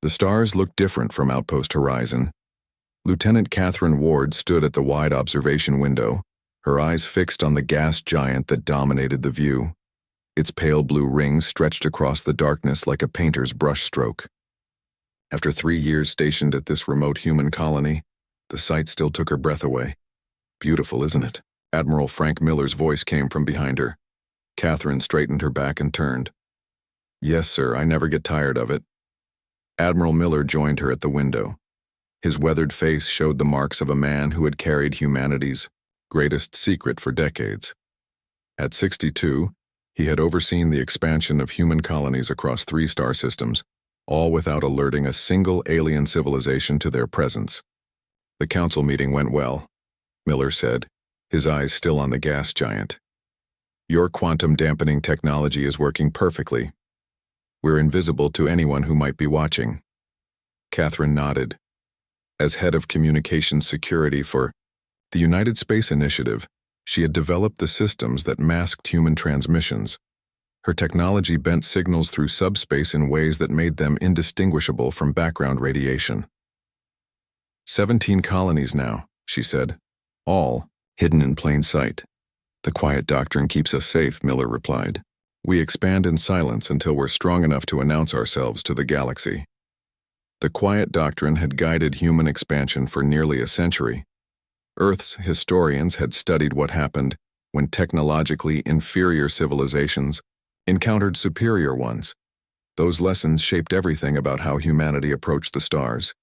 The stars looked different from Outpost Horizon. Lieutenant Catherine Ward stood at the wide observation window, her eyes fixed on the gas giant that dominated the view. Its pale blue rings stretched across the darkness like a painter's brushstroke. After 3 years stationed at this remote human colony, the sight still took her breath away. Beautiful, isn't it? Admiral Frank Miller's voice came from behind her. Catherine straightened her back and turned. Yes, sir, I never get tired of it. Admiral Miller joined her at the window. His weathered face showed the marks of a man who had carried humanity's greatest secret for decades. At 62, he had overseen the expansion of human colonies across 3 star systems, all without alerting a single alien civilization to their presence. The council meeting went well, Miller said, his eyes still on the gas giant. Your quantum dampening technology is working perfectly. We're invisible to anyone who might be watching. Catherine nodded. As head of communications security for the United Space Initiative, she had developed the systems that masked human transmissions. Her technology bent signals through subspace in ways that made them indistinguishable from background radiation. 17 colonies now, she said, all hidden in plain sight. The quiet doctrine keeps us safe, Miller replied. We expand in silence until we're strong enough to announce ourselves to the galaxy. The quiet doctrine had guided human expansion for nearly a century. Earth's historians had studied what happened when technologically inferior civilizations encountered superior ones. Those lessons shaped everything about how humanity approached the stars.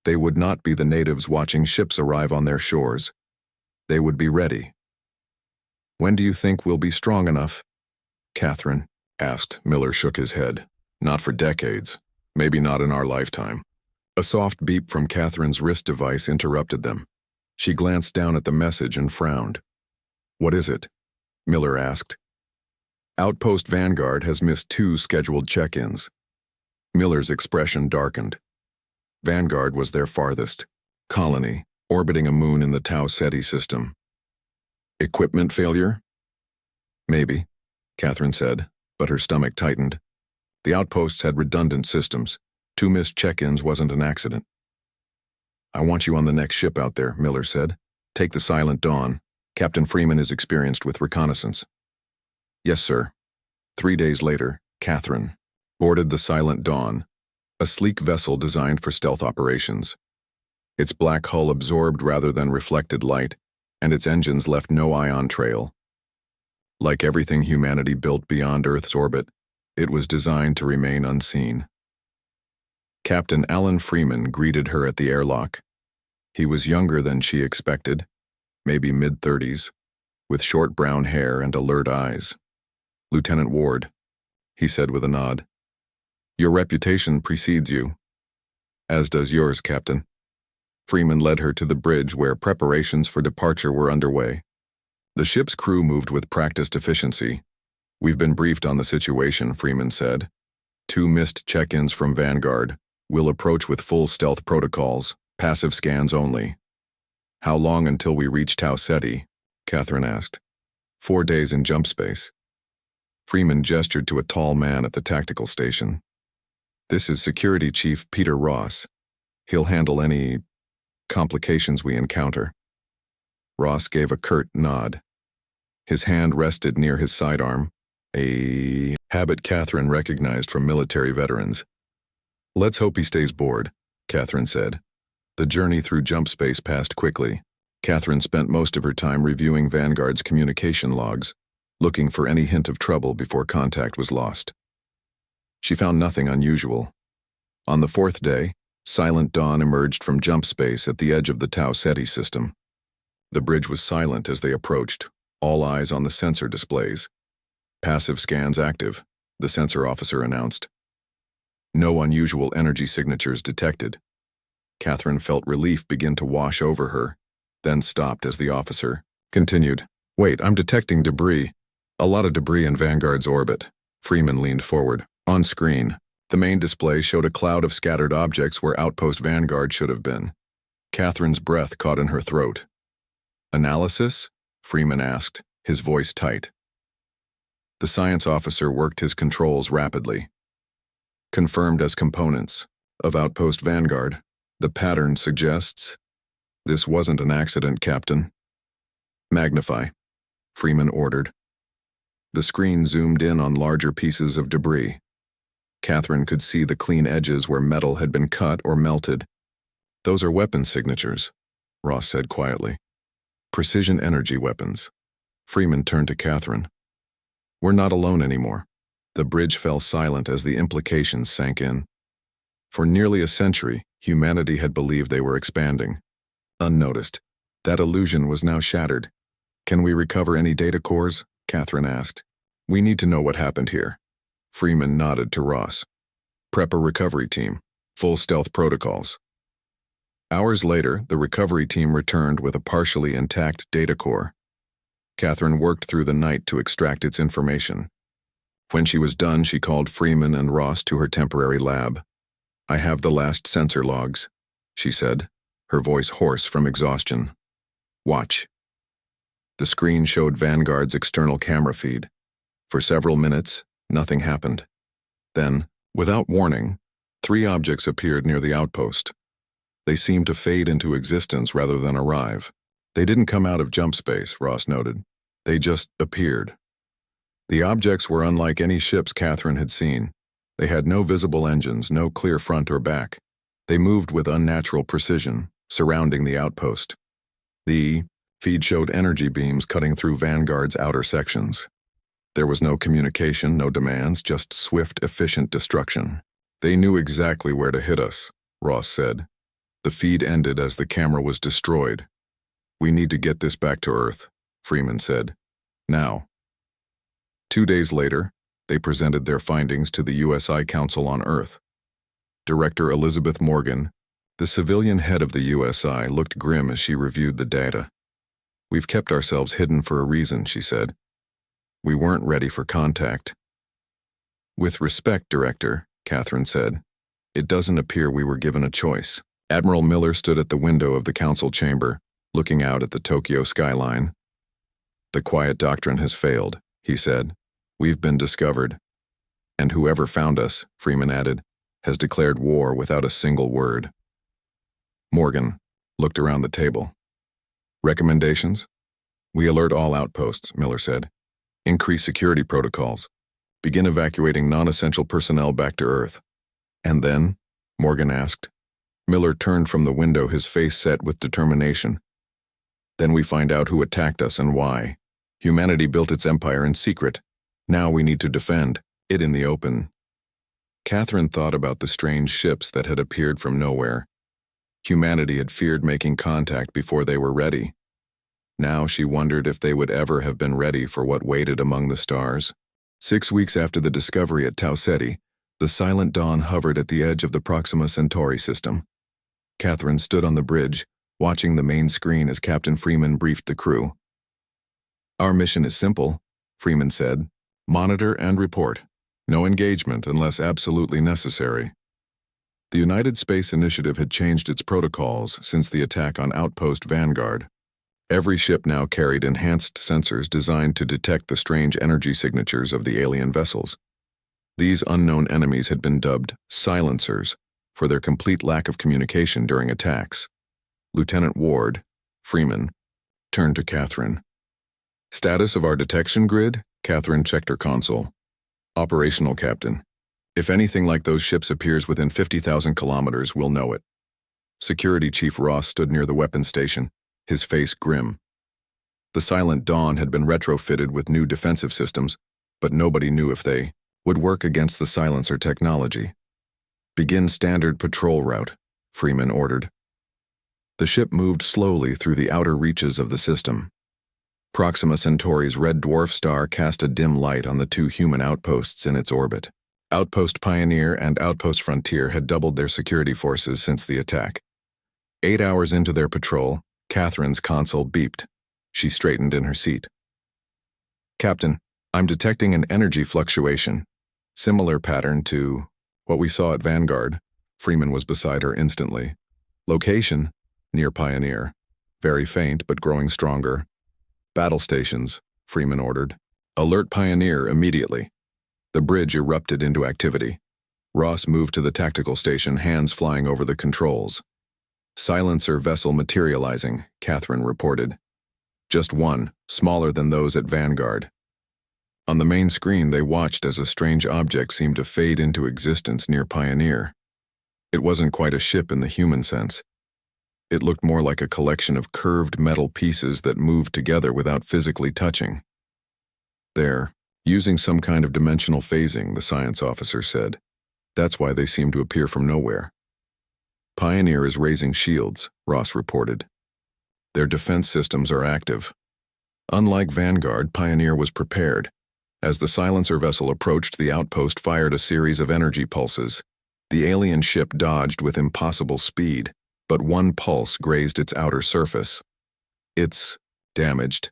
They would not be the natives watching ships arrive on their shores. They would be ready. When do you think we'll be strong enough? Catherine asked. Miller shook his head. Not for decades. Maybe not in our lifetime. A soft beep from Catherine's wrist device interrupted them. She glanced down at the message and frowned. What is it? Miller asked. Outpost Vanguard has missed 2 scheduled check-ins. Miller's expression darkened. Vanguard was their farthest colony, orbiting a moon in the Tau Ceti system. Equipment failure? Maybe, Catherine said, but her stomach tightened. The outposts had redundant systems. 2 missed check-ins wasn't an accident. I want you on the next ship out there, Miller said. Take the Silent Dawn. Captain Freeman is experienced with reconnaissance. Yes, sir. 3 days later, Catherine boarded the Silent Dawn, a sleek vessel designed for stealth operations. Its black hull absorbed rather than reflected light, and its engines left no ion trail. Like everything humanity built beyond Earth's orbit, it was designed to remain unseen. Captain Alan Freeman greeted her at the airlock. He was younger than she expected, maybe mid-30s, with short brown hair and alert eyes. Lieutenant Ward, he said with a nod. Your reputation precedes you. As does yours, Captain. Freeman led her to the bridge where preparations for departure were underway. The ship's crew moved with practiced efficiency. We've been briefed on the situation, Freeman said. 2 missed check-ins from Vanguard. We'll approach with full stealth protocols, passive scans only. How long until we reach Tau Ceti? Catherine asked. 4 days in jump space. Freeman gestured to a tall man at the tactical station. This is Security Chief Peter Ross. He'll handle any complications we encounter. Ross gave a curt nod. His hand rested near his sidearm, a habit Catherine recognized from military veterans. Let's hope he stays bored, Catherine said. The journey through jump space passed quickly. Catherine spent most of her time reviewing Vanguard's communication logs, looking for any hint of trouble before contact was lost. She found nothing unusual. On the 4th day, Silent Dawn emerged from jump space at the edge of the Tau Ceti system. The bridge was silent as they approached, all eyes on the sensor displays. Passive scans active, the sensor officer announced. No unusual energy signatures detected. Catherine felt relief begin to wash over her, then stopped as the officer continued. Wait, I'm detecting debris. A lot of debris in Vanguard's orbit. Freeman leaned forward. On screen, the main display showed a cloud of scattered objects where Outpost Vanguard should have been. Catherine's breath caught in her throat. Analysis? Freeman asked, his voice tight. The science officer worked his controls rapidly. Confirmed as components. of Outpost Vanguard. The pattern suggests this wasn't an accident, Captain. Magnify, Freeman ordered. The screen zoomed in on larger pieces of debris. Catherine could see the clean edges where metal had been cut or melted. Those are weapon signatures, Ross said quietly. Precision energy weapons. Freeman turned to Catherine. We're not alone anymore. The bridge fell silent as the implications sank in. For nearly a century, humanity had believed they were expanding. Unnoticed, that illusion was now shattered. Can we recover any data cores? Catherine asked. We need to know what happened here. Freeman nodded to Ross. Prep a recovery team. Full stealth protocols. Hours later, the recovery team returned with a partially intact data core. Catherine worked through the night to extract its information. When she was done, she called Freeman and Ross to her temporary lab. I have the last sensor logs, she said, her voice hoarse from exhaustion. Watch. The screen showed Vanguard's external camera feed. For several minutes, nothing happened. Then, without warning, 3 objects appeared near the outpost. They seemed to fade into existence rather than arrive. They didn't come out of jump space, Ross noted. They just appeared. The objects were unlike any ships Catherine had seen. They had no visible engines, no clear front or back. They moved with unnatural precision, surrounding the outpost. The feed showed energy beams cutting through Vanguard's outer sections. There was no communication, no demands, just swift, efficient destruction. They knew exactly where to hit us, Ross said. The feed ended as the camera was destroyed. We need to get this back to Earth, Freeman said. Now. 2 days later, they presented their findings to the USI Council on Earth. Director Elizabeth Morgan, the civilian head of the USI, looked grim as she reviewed the data. We've kept ourselves hidden for a reason, she said. We weren't ready for contact. With respect, Director, Catherine said, it doesn't appear we were given a choice. Admiral Miller stood at the window of the council chamber, looking out at the Tokyo skyline. The quiet doctrine has failed, he said. We've been discovered. And whoever found us, Freeman added, has declared war without a single word. Morgan looked around the table. Recommendations? We alert all outposts, Miller said. Increase security protocols. Begin evacuating non-essential personnel back to Earth. And then? Morgan asked. Miller turned from the window, his face set with determination. Then we find out who attacked us and why. Humanity built its empire in secret. Now we need to defend it in the open. Catherine thought about the strange ships that had appeared from nowhere. Humanity had feared making contact before they were ready. Now she wondered if they would ever have been ready for what waited among the stars. 6 weeks after the discovery at Tau Ceti, the silent dawn hovered at the edge of the Proxima Centauri system. Catherine stood on the bridge, watching the main screen as Captain Freeman briefed the crew. Our mission is simple, Freeman said. Monitor and report. No engagement unless absolutely necessary. The United Space Initiative had changed its protocols since the attack on Outpost Vanguard. Every ship now carried enhanced sensors designed to detect the strange energy signatures of the alien vessels. These unknown enemies had been dubbed silencers for their complete lack of communication during attacks. Lieutenant Ward, Freeman, turned to Catherine. Status of our detection grid? Catherine checked her console. Operational, Captain. If anything like those ships appears within 50,000 kilometers, we'll know it. Security Chief Ross stood near the weapons station, his face grim. The Silent Dawn had been retrofitted with new defensive systems, but nobody knew if they would work against the silencer technology. Begin standard patrol route, Freeman ordered. The ship moved slowly through the outer reaches of the system. Proxima Centauri's red dwarf star cast a dim light on the 2 human outposts in its orbit. Outpost Pioneer and Outpost Frontier had doubled their security forces since the attack. 8 hours into their patrol, Catherine's console beeped. She straightened in her seat. Captain, I'm detecting an energy fluctuation. Similar pattern to what we saw at Vanguard. Freeman was beside her instantly. Location? Near Pioneer. Very faint, but growing stronger. Battle stations, Freeman ordered. Alert Pioneer immediately. The bridge erupted into activity. Ross moved to the tactical station, hands flying over the controls. Silencer vessel materializing, Catherine reported. Just one, smaller than those at Vanguard. On the main screen, they watched as a strange object seemed to fade into existence near Pioneer. It wasn't quite a ship in the human sense. It looked more like a collection of curved metal pieces that moved together without physically touching. They're using some kind of dimensional phasing, the science officer said. That's why they seem to appear from nowhere. Pioneer is raising shields, Ross reported. Their defense systems are active. Unlike Vanguard, Pioneer was prepared. As the silencer vessel approached, the outpost fired a series of energy pulses. The alien ship dodged with impossible speed, but one pulse grazed its outer surface. It's damaged,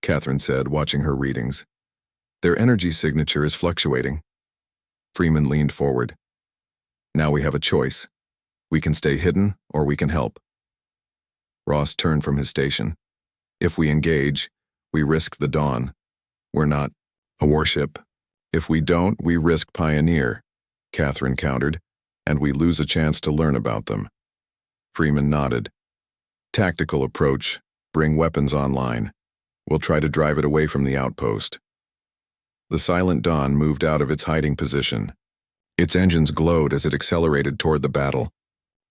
Catherine said, watching her readings. Their energy signature is fluctuating. Freeman leaned forward. Now we have a choice. We can stay hidden, or we can help. Ross turned from his station. If we engage, we risk the Dawn. We're not a warship. If we don't, we risk Pioneer, Catherine countered, and we lose a chance to learn about them. Freeman nodded. Tactical approach. Bring weapons online. We'll try to drive it away from the outpost. The Silent Dawn moved out of its hiding position. Its engines glowed as it accelerated toward the battle.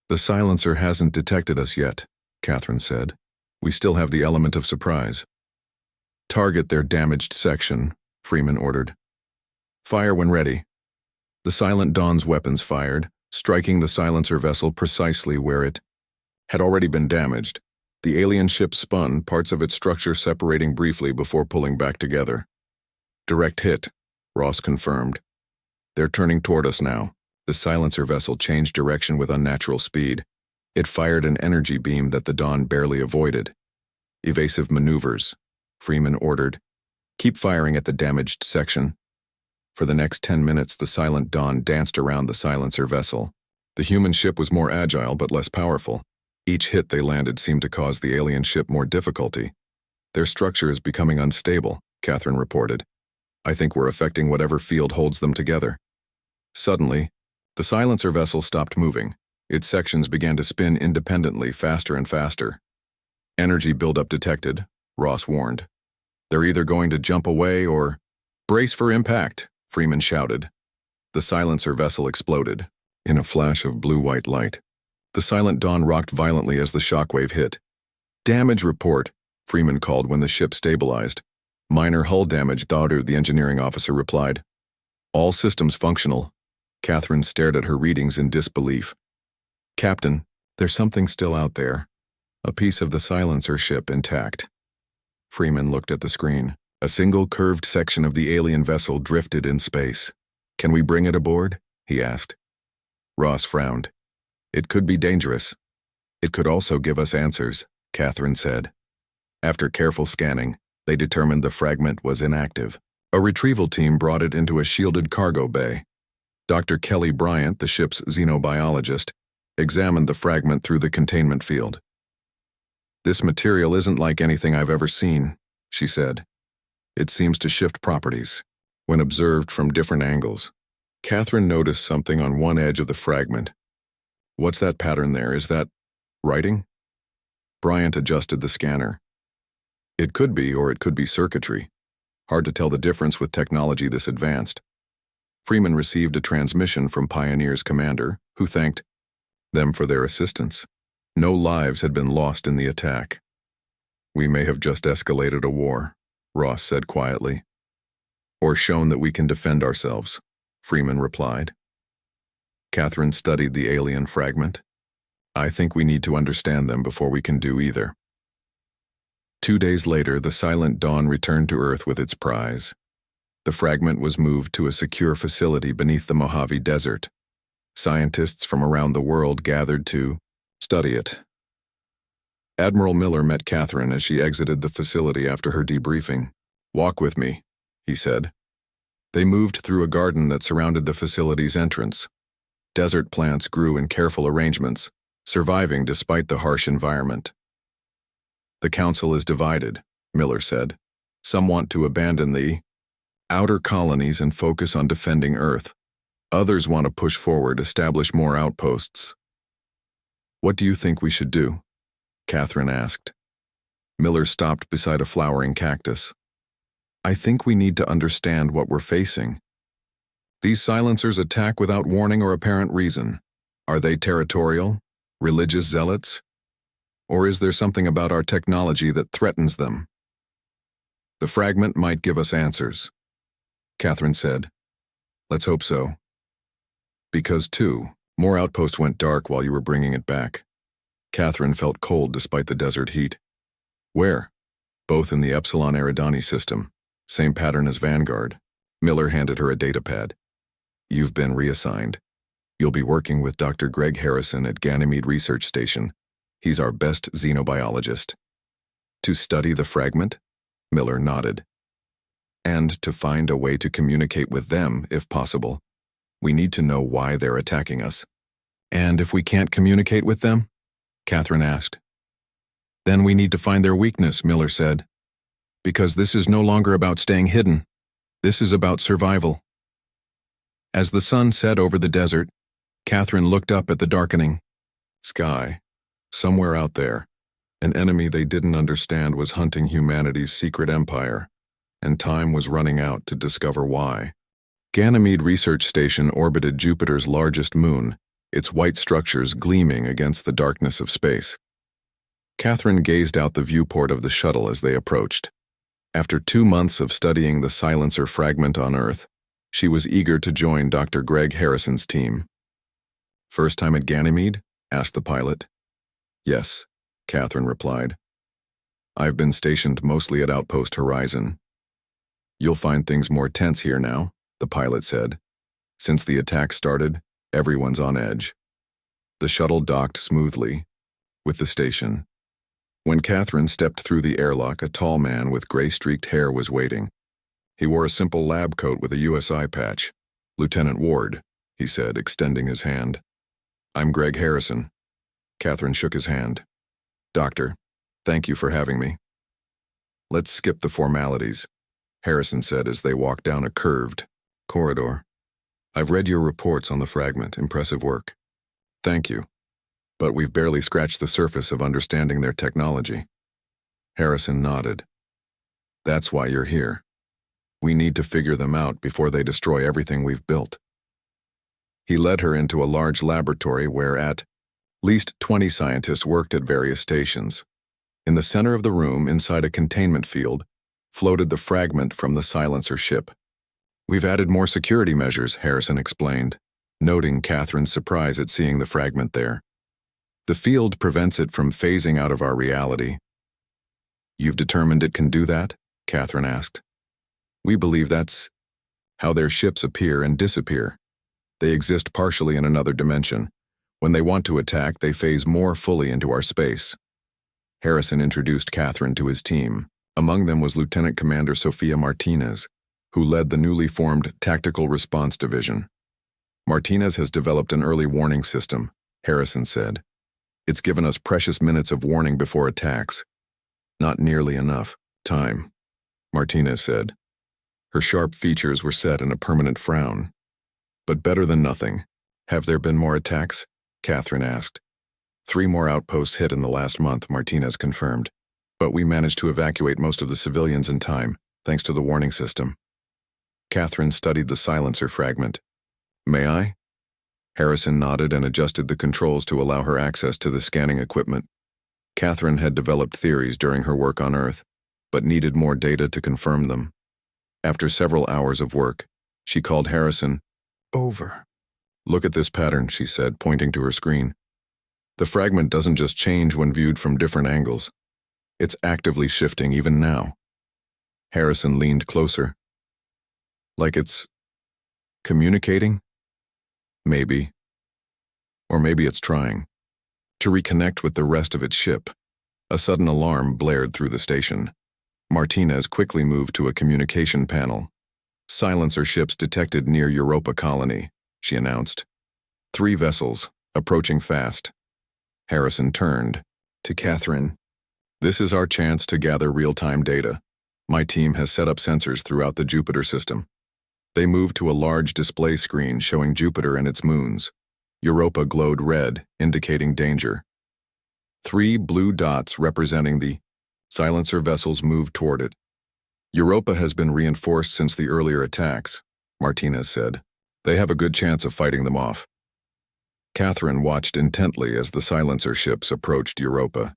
The silencer hasn't detected us yet, Catherine said. We still have the element of surprise. Target their damaged section, Freeman ordered. Fire when ready. The Silent Dawn's weapons fired, striking the silencer vessel precisely where it had already been damaged. The alien ship spun, parts of its structure separating briefly before pulling back together. Direct hit, Ross confirmed. They're turning toward us now. The silencer vessel changed direction with unnatural speed. It fired an energy beam that the Dawn barely avoided. Evasive maneuvers, Freeman ordered. Keep firing at the damaged section. For the next 10 minutes, the Silent Dawn danced around the silencer vessel. The human ship was more agile but less powerful. Each hit they landed seemed to cause the alien ship more difficulty. Their structure is becoming unstable, Catherine reported. I think we're affecting whatever field holds them together. Suddenly, the silencer vessel stopped moving. Its sections began to spin independently, faster and faster. Energy buildup detected, Ross warned. They're either going to jump away or... Brace for impact, Freeman shouted. The silencer vessel exploded. In a flash of blue-white light, the Silent Dawn rocked violently as the shockwave hit. Damage report, Freeman called when the ship stabilized. Minor hull damage, the engineering officer replied. All systems functional. Catherine stared at her readings in disbelief. Captain, there's something still out there. A piece of the silencer ship intact. Freeman looked at the screen. A single curved section of the alien vessel drifted in space. Can we bring it aboard? He asked. Ross frowned. It could be dangerous. It could also give us answers, Catherine said. After careful scanning, they determined the fragment was inactive. A retrieval team brought it into a shielded cargo bay. Dr. Kelly Bryant, the ship's xenobiologist, examined the fragment through the containment field. This material isn't like anything I've ever seen, she said. It seems to shift properties when observed from different angles. Catherine noticed something on one edge of the fragment. What's that pattern there? Is that writing? Bryant adjusted the scanner. It could be, or it could be circuitry. Hard to tell the difference with technology this advanced. Freeman received a transmission from Pioneer's commander, who thanked them for their assistance. No lives had been lost in the attack. We may have just escalated a war, Ross said quietly. Or shown that we can defend ourselves, Freeman replied. Catherine studied the alien fragment. I think we need to understand them before we can do either. 2 days later, the Silent Dawn returned to Earth with its prize. The fragment was moved to a secure facility beneath the Mojave Desert. Scientists from around the world gathered to study it. Admiral Miller met Catherine as she exited the facility after her debriefing. Walk with me, he said. They moved through a garden that surrounded the facility's entrance. Desert plants grew in careful arrangements, surviving despite the harsh environment. The council is divided, Miller said. Some want to abandon the outer colonies and focus on defending Earth. Others want to push forward, establish more outposts. What do you think we should do? Catherine asked. Miller stopped beside a flowering cactus. I think we need to understand what we're facing. These silencers attack without warning or apparent reason. Are they territorial? Religious zealots? Or is there something about our technology that threatens them? The fragment might give us answers, Catherine said. Let's hope so. Because, too, more outposts went dark while you were bringing it back. Catherine felt cold despite the desert heat. Where? Both in the Epsilon Eridani system. Same pattern as Vanguard. Miller handed her a datapad. You've been reassigned. You'll be working with Dr. Greg Harrison at Ganymede Research Station. He's our best xenobiologist. To study the fragment? Miller nodded. And to find a way to communicate with them, if possible. We need to know why they're attacking us. And if we can't communicate with them? Catherine asked. Then we need to find their weakness, Miller said. Because this is no longer about staying hidden. This is about survival. As the sun set over the desert, Catherine looked up at the darkening sky. Somewhere out there, an enemy they didn't understand was hunting humanity's secret empire, and time was running out to discover why. Ganymede Research Station orbited Jupiter's largest moon, its white structures gleaming against the darkness of space. Catherine gazed out the viewport of the shuttle as they approached. After 2 months of studying the silencer fragment on Earth, she was eager to join Dr. Greg Harrison's team. First time at Ganymede? Asked the pilot. Yes, Catherine replied. I've been stationed mostly at Outpost Horizon. You'll find things more tense here now, the pilot said. Since the attack started, everyone's on edge. The shuttle docked smoothly with the station. When Catherine stepped through the airlock, a tall man with gray-streaked hair was waiting. He wore a simple lab coat with a USI patch. Lieutenant Ward, he said, extending his hand. I'm Greg Harrison. Catherine shook his hand. Doctor, thank you for having me. Let's skip the formalities, Harrison said as they walked down a curved corridor. I've read your reports on the fragment. Impressive work. Thank you. But we've barely scratched the surface of understanding their technology. Harrison nodded. That's why you're here. We need to figure them out before they destroy everything we've built. He led her into a large laboratory where at least 20 scientists worked at various stations. In the center of the room, inside a containment field, floated the fragment from the silencer ship. We've added more security measures, Harrison explained, noting Catherine's surprise at seeing the fragment there. The field prevents it from phasing out of our reality. You've determined it can do that? Catherine asked. We believe that's how their ships appear and disappear. They exist partially in another dimension. When they want to attack, they phase more fully into our space. Harrison introduced Catherine to his team. Among them was Lieutenant Commander Sofia Martinez, who led the newly formed Tactical Response Division. Martinez has developed an early warning system, Harrison said. It's given us precious minutes of warning before attacks. Not nearly enough time, Martinez said. Her sharp features were set in a permanent frown. But better than nothing. Have there been more attacks? Catherine asked. 3 more outposts hit in the last month, Martinez confirmed. But we managed to evacuate most of the civilians in time, thanks to the warning system. Catherine studied the silencer fragment. May I? Harrison nodded and adjusted the controls to allow her access to the scanning equipment. Catherine had developed theories during her work on Earth, but needed more data to confirm them. After several hours of work, she called Harrison over. Look at this pattern, she said, pointing to her screen. The fragment doesn't just change when viewed from different angles. It's actively shifting even now. Harrison leaned closer. Like it's communicating? Maybe. Or maybe it's trying to reconnect with the rest of its ship. A sudden alarm blared through the station. Martinez quickly moved to a communication panel. Silencer ships detected near Europa Colony, she announced. 3 vessels, approaching fast. Harrison turned to Catherine. This is our chance to gather real-time data. My team has set up sensors throughout the Jupiter system. They moved to a large display screen showing Jupiter and its moons. Europa glowed red, indicating danger. 3 blue dots representing the silencer vessels moved toward it. Europa has been reinforced since the earlier attacks, Martinez said. They have a good chance of fighting them off. Catherine watched intently as the silencer ships approached Europa.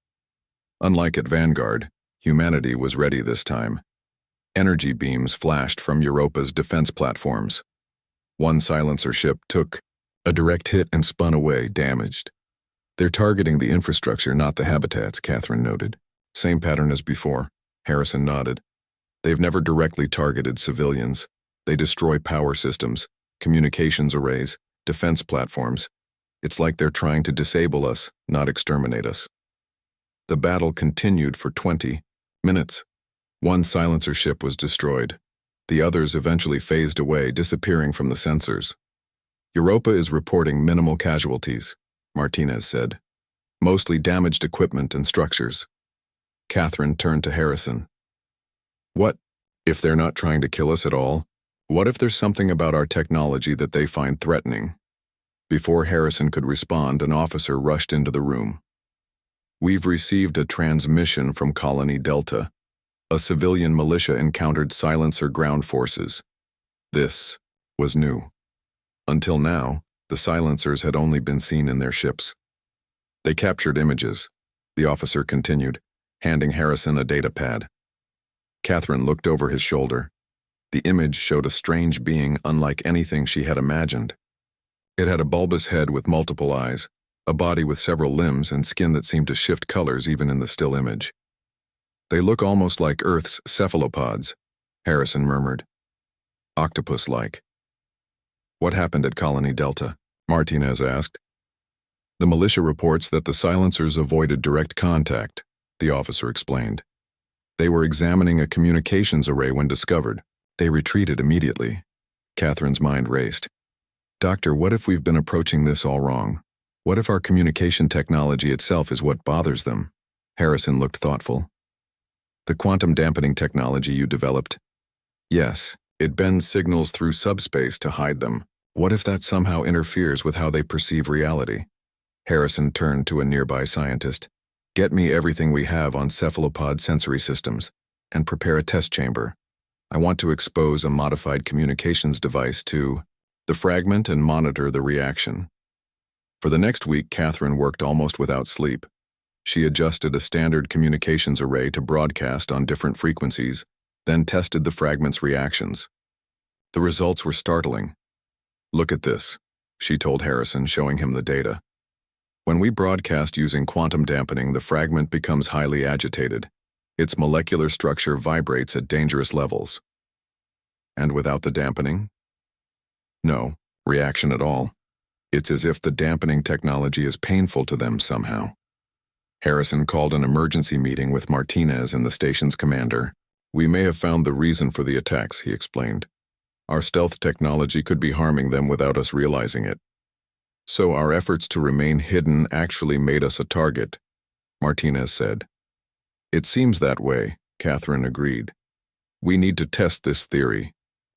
Unlike at Vanguard, humanity was ready this time. Energy beams flashed from Europa's defense platforms. One silencer ship took a direct hit and spun away, damaged. They're targeting the infrastructure, not the habitats, Catherine noted. Same pattern as before. Harrison nodded. They've never directly targeted civilians. They destroy power systems, communications arrays, defense platforms. It's like they're trying to disable us, not exterminate us. The battle continued for 20 minutes. One silencer ship was destroyed. The others eventually phased away, disappearing from the sensors. Europa is reporting minimal casualties, Martinez said. Mostly damaged equipment and structures. Catherine turned to Harrison. What if they're not trying to kill us at all? What if there's something about our technology that they find threatening? Before Harrison could respond, an officer rushed into the room. We've received a transmission from Colony Delta. A civilian militia encountered silencer ground forces. This was new. Until now, the silencers had only been seen in their ships. They captured images, the officer continued, handing Harrison a data pad. Catherine looked over his shoulder. The image showed a strange being unlike anything she had imagined. It had a bulbous head with multiple eyes, a body with several limbs, and skin that seemed to shift colors even in the still image. They look almost like Earth's cephalopods, Harrison murmured. Octopus-like. What happened at Colony Delta? Martinez asked. The militia reports that the silencers avoided direct contact, the officer explained. They were examining a communications array when discovered. They retreated immediately. Catherine's mind raced. Doctor, what if we've been approaching this all wrong? What if our communication technology itself is what bothers them? Harrison looked thoughtful. The quantum dampening technology you developed? Yes, it bends signals through subspace to hide them. What if that somehow interferes with how they perceive reality? Harrison turned to a nearby scientist. Get me everything we have on cephalopod sensory systems, and prepare a test chamber. I want to expose a modified communications device to the fragment and monitor the reaction. For the next week, Catherine worked almost without sleep. She adjusted a standard communications array to broadcast on different frequencies, then tested the fragment's reactions. The results were startling. Look at this, she told Harrison, showing him the data. When we broadcast using quantum dampening, the fragment becomes highly agitated. Its molecular structure vibrates at dangerous levels. And without the dampening? No reaction at all. It's as if the dampening technology is painful to them somehow. Harrison called an emergency meeting with Martinez and the station's commander. We may have found the reason for the attacks, he explained. Our stealth technology could be harming them without us realizing it. So our efforts to remain hidden actually made us a target, Martinez said. It seems that way, Catherine agreed. We need to test this theory.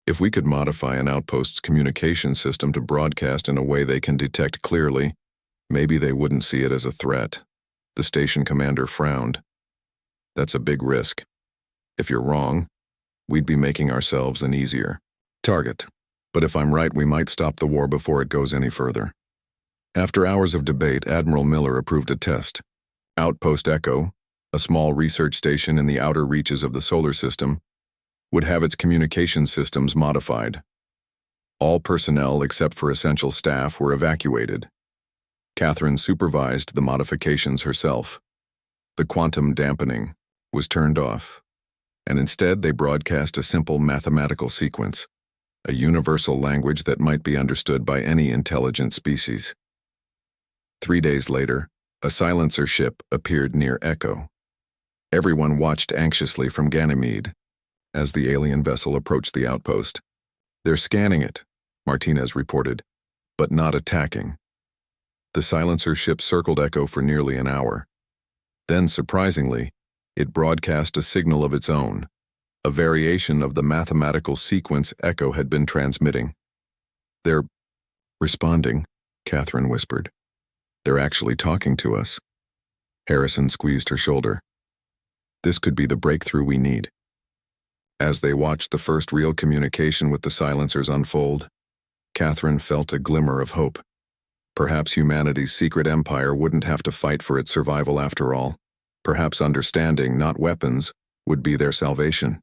If we could modify an outpost's communication system to broadcast in a way they can detect clearly, maybe they wouldn't see it as a threat. The station commander frowned. That's a big risk. If you're wrong, we'd be making ourselves an easier target. But if I'm right, we might stop the war before it goes any further. After hours of debate, Admiral Miller approved a test. Outpost Echo, a small research station in the outer reaches of the solar system, would have its communication systems modified. All personnel except for essential staff were evacuated. Catherine supervised the modifications herself. The quantum dampening was turned off, and instead they broadcast a simple mathematical sequence, a universal language that might be understood by any intelligent species. 3 days later, a silencer ship appeared near Echo. Everyone watched anxiously from Ganymede as the alien vessel approached the outpost. They're scanning it, Martinez reported, but not attacking. The silencer ship circled Echo for nearly an hour. Then, surprisingly, it broadcast a signal of its own, a variation of the mathematical sequence Echo had been transmitting. "They're responding," Catherine whispered. "They're actually talking to us." Harrison squeezed her shoulder. "This could be the breakthrough we need." As they watched the first real communication with the silencers unfold, Catherine felt a glimmer of hope. Perhaps humanity's secret empire wouldn't have to fight for its survival after all. Perhaps understanding, not weapons, would be their salvation.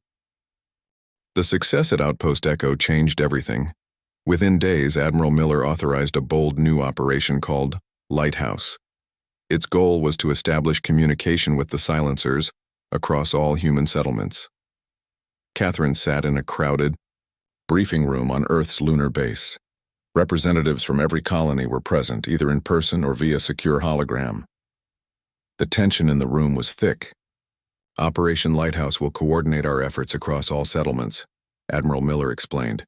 The success at Outpost Echo changed everything. Within days, Admiral Miller authorized a bold new operation called Lighthouse. Its goal was to establish communication with the silencers across all human settlements. Catherine sat in a crowded briefing room on Earth's lunar base. Representatives from every colony were present, either in person or via secure hologram. The tension in the room was thick. "Operation Lighthouse will coordinate our efforts across all settlements," Admiral Miller explained.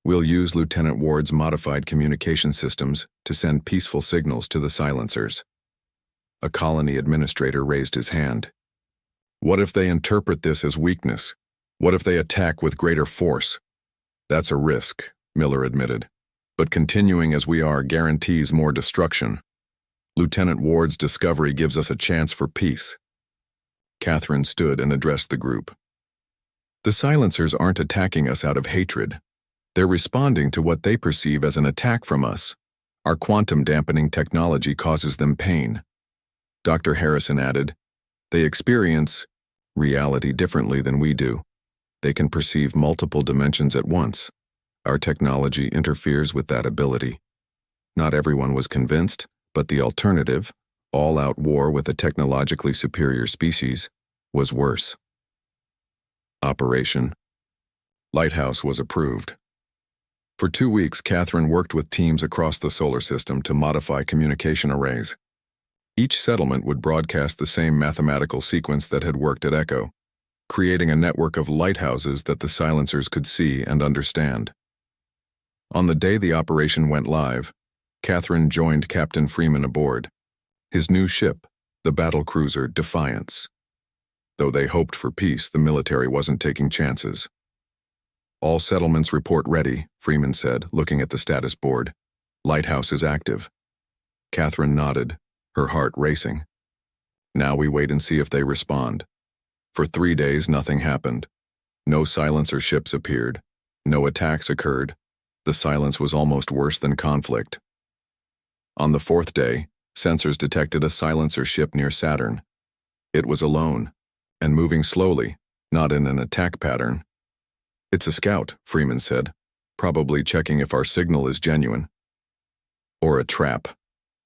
"We'll use Lieutenant Ward's modified communication systems to send peaceful signals to the silencers." A colony administrator raised his hand. "What if they interpret this as weakness? What if they attack with greater force?" "That's a risk," Miller admitted. "But continuing as we are guarantees more destruction. Lieutenant Ward's discovery gives us a chance for peace." Catherine stood and addressed the group. "The silencers aren't attacking us out of hatred. They're responding to what they perceive as an attack from us. Our quantum dampening technology causes them pain." Dr. Harrison added, "They experience reality differently than we do. They can perceive multiple dimensions at once. Our technology interferes with that ability." Not everyone was convinced, but the alternative, all-out war with a technologically superior species, was worse. Operation Lighthouse was approved. For 2 weeks, Catherine worked with teams across the solar system to modify communication arrays. Each settlement would broadcast the same mathematical sequence that had worked at Echo, creating a network of lighthouses that the silencers could see and understand. On the day the operation went live, Catherine joined Captain Freeman aboard his new ship, the battlecruiser Defiance. Though they hoped for peace, the military wasn't taking chances. "All settlements report ready," Freeman said, looking at the status board. "Lighthouse is active." Catherine nodded, her heart racing. "Now we wait and see if they respond." For 3 days, nothing happened. No silencer ships appeared. No attacks occurred. The silence was almost worse than conflict. On the 4th day, sensors detected a silencer ship near Saturn. It was alone, and moving slowly, not in an attack pattern. "It's a scout," Freeman said, "probably checking if our signal is genuine." "Or a trap,"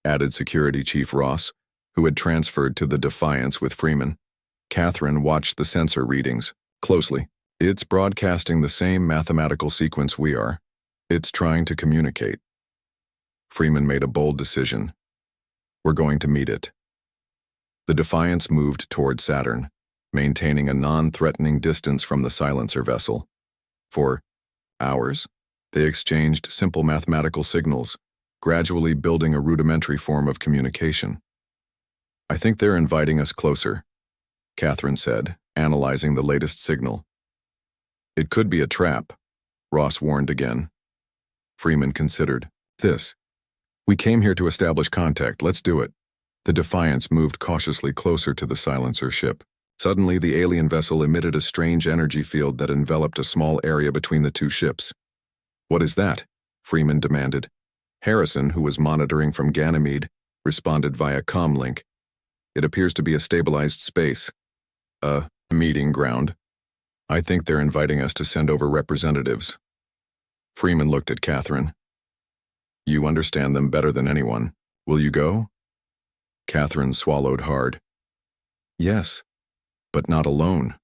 added Security Chief Ross, who had transferred to the Defiance with Freeman. Catherine watched the sensor readings closely. "It's broadcasting the same mathematical sequence we are. It's trying to communicate." Freeman made a bold decision. "We're going to meet it." The Defiance moved toward Saturn, maintaining a non-threatening distance from the silencer vessel. For hours, they exchanged simple mathematical signals, gradually building a rudimentary form of communication. "I think they're inviting us closer," Catherine said, analyzing the latest signal. "It could be a trap," Ross warned again. Freeman considered. We came here to establish contact. Let's do it." The Defiance moved cautiously closer to the silencer ship. Suddenly, the alien vessel emitted a strange energy field that enveloped a small area between the two ships. "What is that?" Freeman demanded. Harrison, who was monitoring from Ganymede, responded via comlink. "It appears to be a stabilized space. A meeting ground. I think they're inviting us to send over representatives." Freeman looked at Catherine. "You understand them better than anyone. Will you go?" Catherine swallowed hard. "Yes, but not alone."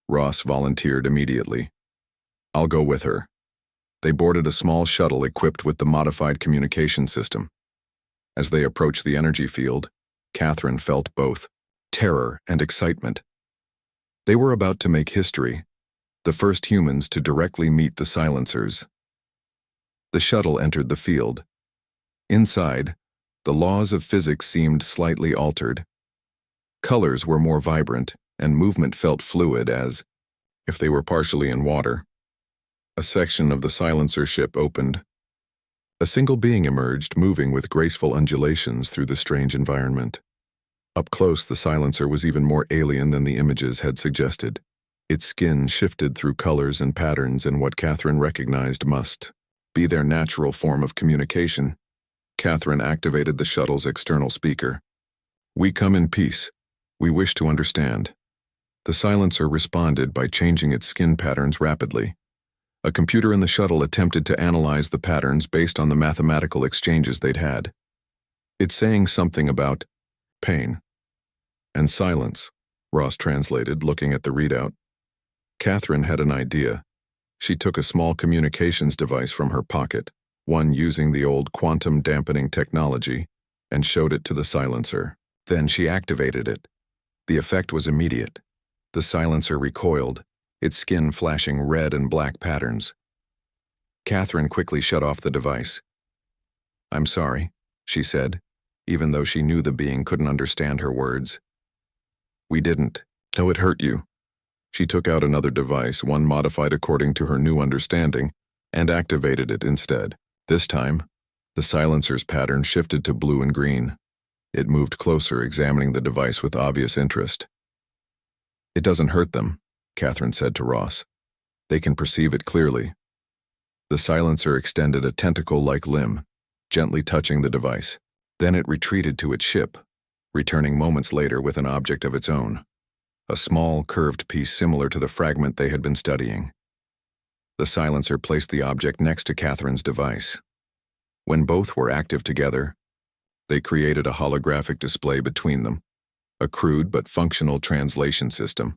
Ross volunteered immediately. "I'll go with her." They boarded a small shuttle equipped with the modified communication system. As they approached the energy field, Catherine felt both terror and excitement. They were about to make history, the first humans to directly meet the silencers. The shuttle entered the field. Inside, the laws of physics seemed slightly altered. Colors were more vibrant, and movement felt fluid as if they were partially in water. A section of the silencer ship opened. A single being emerged, moving with graceful undulations through the strange environment. Up close, the silencer was even more alien than the images had suggested. Its skin shifted through colors and patterns in what Catherine recognized must be their natural form of communication. Catherine activated the shuttle's external speaker. "We come in peace. We wish to understand." The silencer responded by changing its skin patterns rapidly. A computer in the shuttle attempted to analyze the patterns based on the mathematical exchanges they'd had. "It's saying something about pain and silence," Ross translated, looking at the readout. Catherine had an idea. She took a small communications device from her pocket, one using the old quantum dampening technology, and showed it to the silencer. Then she activated it. The effect was immediate. The silencer recoiled, its skin flashing red and black patterns. Catherine quickly shut off the device. "I'm sorry," she said, even though she knew the being couldn't understand her words. "We didn't. No, it hurt you." She took out another device, one modified according to her new understanding, and activated it instead. This time, the silencer's pattern shifted to blue and green. It moved closer, examining the device with obvious interest. "It doesn't hurt them," Catherine said to Ross. "They can perceive it clearly." The silencer extended a tentacle-like limb, gently touching the device. Then it retreated to its ship, returning moments later with an object of its own, a small, curved piece similar to the fragment they had been studying. The silencer placed the object next to Catherine's device. When both were active together, they created a holographic display between them, a crude but functional translation system.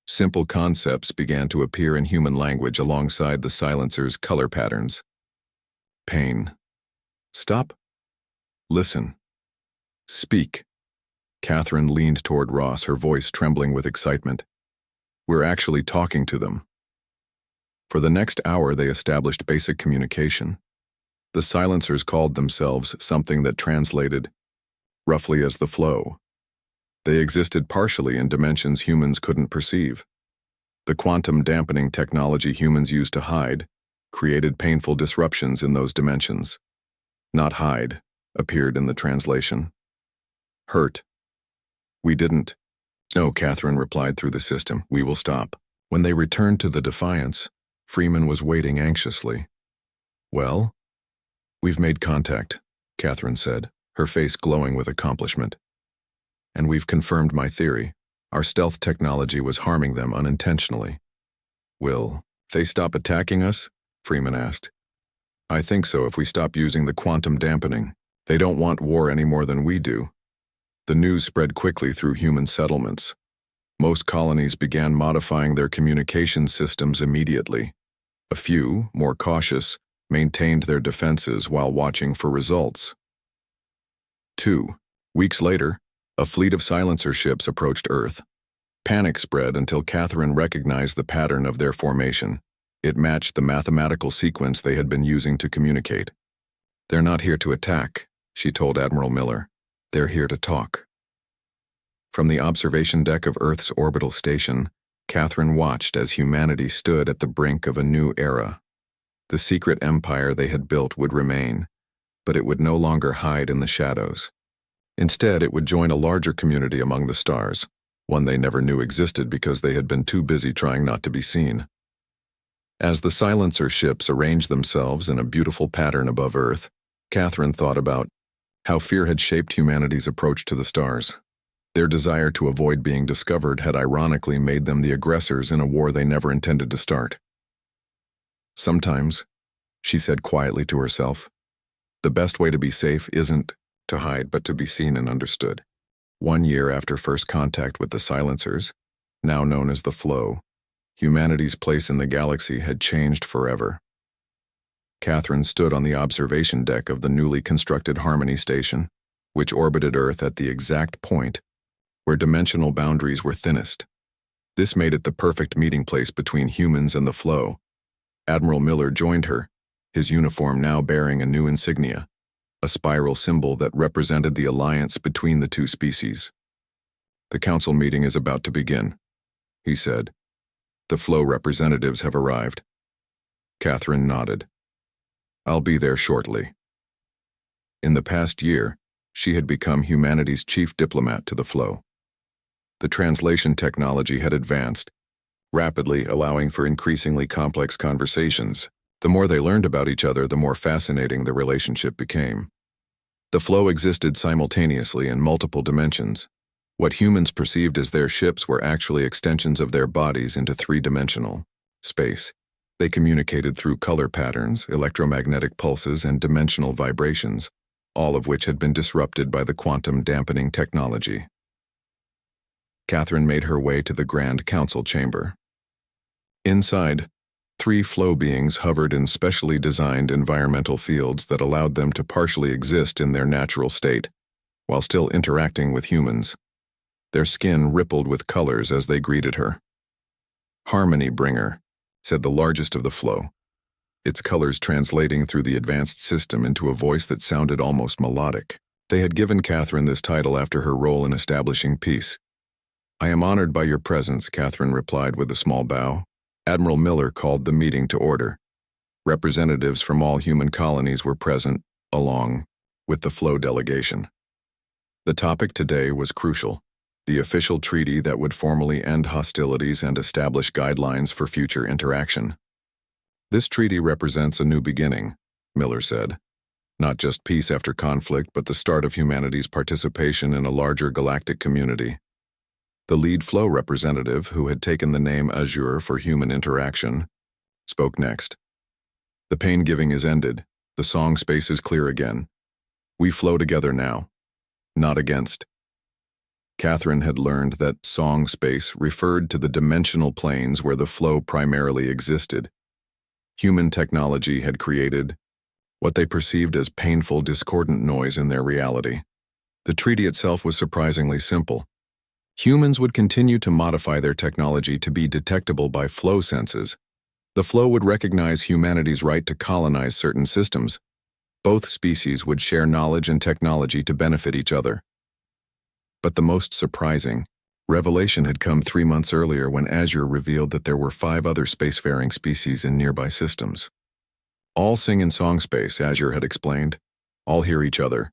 Simple concepts began to appear in human language alongside the silencer's color patterns. Pain. Stop. Listen. Speak. Catherine leaned toward Ross, her voice trembling with excitement. "We're actually talking to them." For the next hour, they established basic communication. The silencers called themselves something that translated roughly as the flow. They existed partially in dimensions humans couldn't perceive. The quantum dampening technology humans used to hide created painful disruptions in those dimensions. Not hide appeared in the translation. Hurt. "We didn't." "No," Catherine replied through the system. "We will stop." When they returned to the Defiance, Freeman was waiting anxiously. "Well?" "We've made contact," Catherine said, her face glowing with accomplishment. "And we've confirmed my theory. Our stealth technology was harming them unintentionally." "Will they stop attacking us?" Freeman asked. "I think so if we stop using the quantum dampening. They don't want war any more than we do." The news spread quickly through human settlements. Most colonies began modifying their communication systems immediately. A few, more cautious, maintained their defenses while watching for results. 2 weeks later, a fleet of silencer ships approached Earth. Panic spread until Catherine recognized the pattern of their formation. It matched the mathematical sequence they had been using to communicate. "They're not here to attack," she told Admiral Miller. "They're here to talk." From the observation deck of Earth's orbital station, Catherine watched as humanity stood at the brink of a new era. The secret empire they had built would remain, but it would no longer hide in the shadows. Instead, it would join a larger community among the stars, one they never knew existed because they had been too busy trying not to be seen. As the silencer ships arranged themselves in a beautiful pattern above Earth, Catherine thought about how fear had shaped humanity's approach to the stars. Their desire to avoid being discovered had ironically made them the aggressors in a war they never intended to start. "Sometimes," she said quietly to herself, "the best way to be safe isn't to hide but to be seen and understood." 1 year after first contact with the silencers, now known as the Flow, humanity's place in the galaxy had changed forever. Catherine stood on the observation deck of the newly constructed Harmony Station, which orbited Earth at the exact point where dimensional boundaries were thinnest. This made it the perfect meeting place between humans and the Flow. Admiral Miller joined her, his uniform now bearing a new insignia, a spiral symbol that represented the alliance between the two species. "The council meeting is about to begin," he said. The flow representatives have arrived. Catherine nodded. I'll be there shortly. In the past year, she had become humanity's chief diplomat to the flow. The translation technology had advanced, rapidly allowing for increasingly complex conversations. The more they learned about each other, the more fascinating the relationship became. The flow existed simultaneously in multiple dimensions. What humans perceived as their ships were actually extensions of their bodies into three-dimensional space. They communicated through color patterns, electromagnetic pulses, and dimensional vibrations, all of which had been disrupted by the quantum dampening technology. Catherine made her way to the Grand Council chamber. Inside, 3 flow beings hovered in specially designed environmental fields that allowed them to partially exist in their natural state, while still interacting with humans. Their skin rippled with colors as they greeted her. "Harmony Bringer," said the largest of the flow, its colors translating through the advanced system into a voice that sounded almost melodic. They had given Catherine this title after her role in establishing peace. "I am honored by your presence," Catherine replied with a small bow. Admiral Miller called the meeting to order. Representatives from all human colonies were present, along with the flow delegation. The topic today was crucial: the official treaty that would formally end hostilities and establish guidelines for future interaction. "This treaty represents a new beginning," Miller said. "Not just peace after conflict, but the start of humanity's participation in a larger galactic community." The lead flow representative, who had taken the name Azure for human interaction, spoke next. "The pain giving is ended. The song space is clear again. We flow together now, not against." Catherine had learned that song space referred to the dimensional planes where the flow primarily existed. Human technology had created what they perceived as painful, discordant noise in their reality. The treaty itself was surprisingly simple. Humans would continue to modify their technology to be detectable by flow senses. The flow would recognize humanity's right to colonize certain systems. Both species would share knowledge and technology to benefit each other. But the most surprising revelation had come 3 months earlier when Azure revealed that there were 5 other spacefaring species in nearby systems. "All sing in song space," Azure had explained. "All hear each other.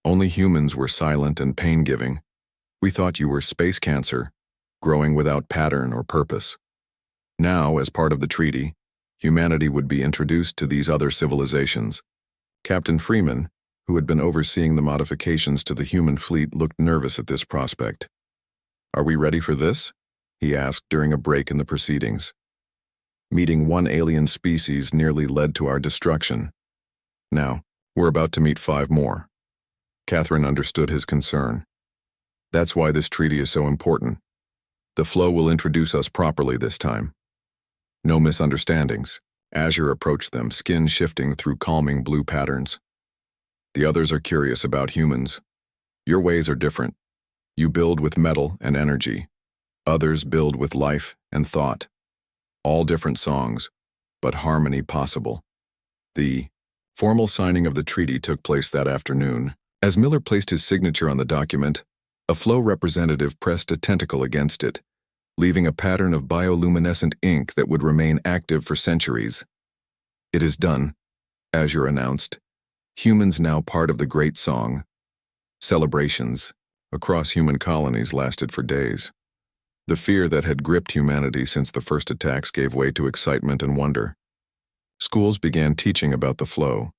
Only humans were silent and pain-giving. We thought you were space cancer, growing without pattern or purpose." Now, as part of the treaty, humanity would be introduced to these other civilizations. Captain Freeman, who had been overseeing the modifications to the human fleet, looked nervous at this prospect. "Are we ready for this?" he asked during a break in the proceedings. "Meeting one alien species nearly led to our destruction. Now, we're about to meet 5 more." Catherine understood his concern. "That's why this treaty is so important. The flow will introduce us properly this time. No misunderstandings." Azure approached them, skin shifting through calming blue patterns. "The others are curious about humans. Your ways are different. You build with metal and energy. Others build with life and thought. All different songs, but harmony possible." The formal signing of the treaty took place that afternoon. As Miller placed his signature on the document, a flow representative pressed a tentacle against it, leaving a pattern of bioluminescent ink that would remain active for centuries. "It is done," Azure announced. "Humans now part of the Great Song." Celebrations across human colonies lasted for days. The fear that had gripped humanity since the first attacks gave way to excitement and wonder. Schools began teaching about the flow.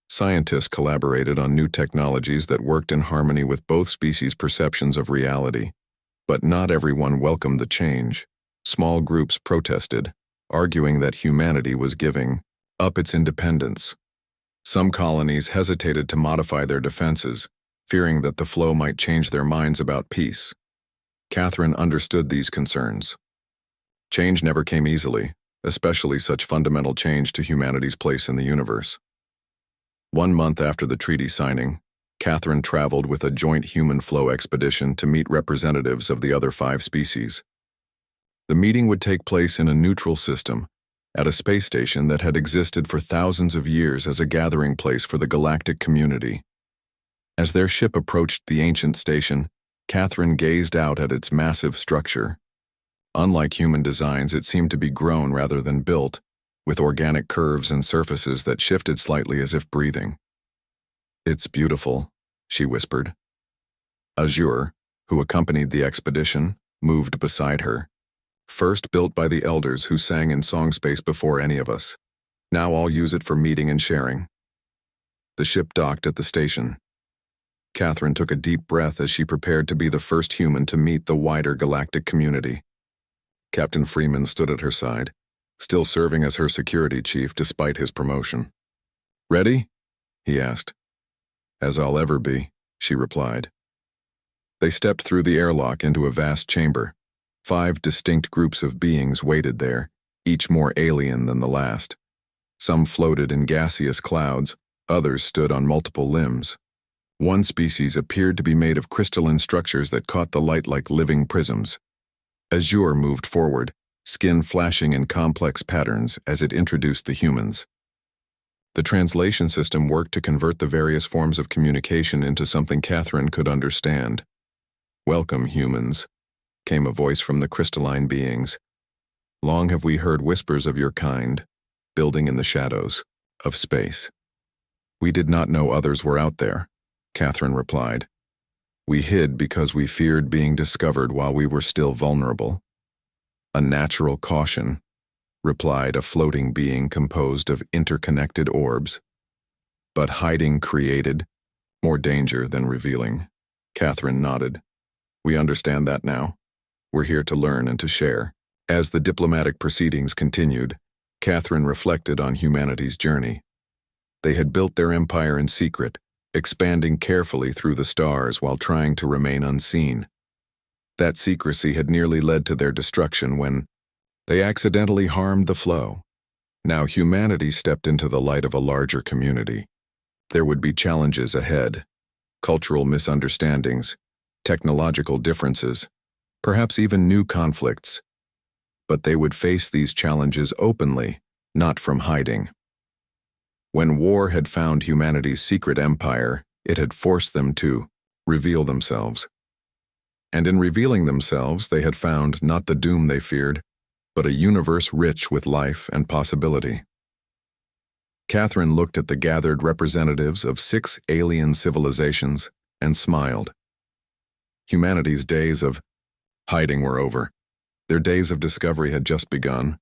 Scientists collaborated on new technologies that worked in harmony with both species' perceptions of reality. But not everyone welcomed the change. Small groups protested, arguing that humanity was giving up its independence. Some colonies hesitated to modify their defenses, fearing that the flow might change their minds about peace. Catherine understood these concerns. Change never came easily, especially such fundamental change to humanity's place in the universe. 1 month after the treaty signing, Catherine traveled with a joint human flow expedition to meet representatives of the other 5 species. The meeting would take place in a neutral system, at a space station that had existed for thousands of years as a gathering place for the galactic community. As their ship approached the ancient station, Catherine gazed out at its massive structure. Unlike human designs, it seemed to be grown rather than built, with organic curves and surfaces that shifted slightly as if breathing. "It's beautiful," she whispered. Azure, who accompanied the expedition, moved beside her. "First built by the elders who sang in song space before any of us. Now I'll use it for meeting and sharing." The ship docked at the station. Catherine took a deep breath as she prepared to be the first human to meet the wider galactic community. Captain Freeman stood at her side, still serving as her security chief despite his promotion. "Ready?" he asked. "As I'll ever be," she replied. They stepped through the airlock into a vast chamber. 5 distinct groups of beings waited there, each more alien than the last. Some floated in gaseous clouds, others stood on multiple limbs. One species appeared to be made of crystalline structures that caught the light like living prisms. Azure moved forward, skin flashing in complex patterns as it introduced the humans. The translation system worked to convert the various forms of communication into something Catherine could understand. "Welcome, humans," came a voice from the crystalline beings. "Long have we heard whispers of your kind, building in the shadows of space." "We did not know others were out there," Catherine replied. "We hid because we feared being discovered while we were still vulnerable." "A natural caution," replied a floating being composed of interconnected orbs. "But hiding created more danger than revealing." Catherine nodded. "We understand that now. We're here to learn and to share." As the diplomatic proceedings continued, Catherine reflected on humanity's journey. They had built their empire in secret, expanding carefully through the stars while trying to remain unseen. That secrecy had nearly led to their destruction when they accidentally harmed the flow. Now humanity stepped into the light of a larger community. There would be challenges ahead, cultural misunderstandings, technological differences, perhaps even new conflicts. But they would face these challenges openly, not from hiding. When war had found humanity's secret empire, it had forced them to reveal themselves. And in revealing themselves, they had found not the doom they feared, but a universe rich with life and possibility. Catherine looked at the gathered representatives of 6 alien civilizations and smiled. Humanity's days of hiding were over. Their days of discovery had just begun.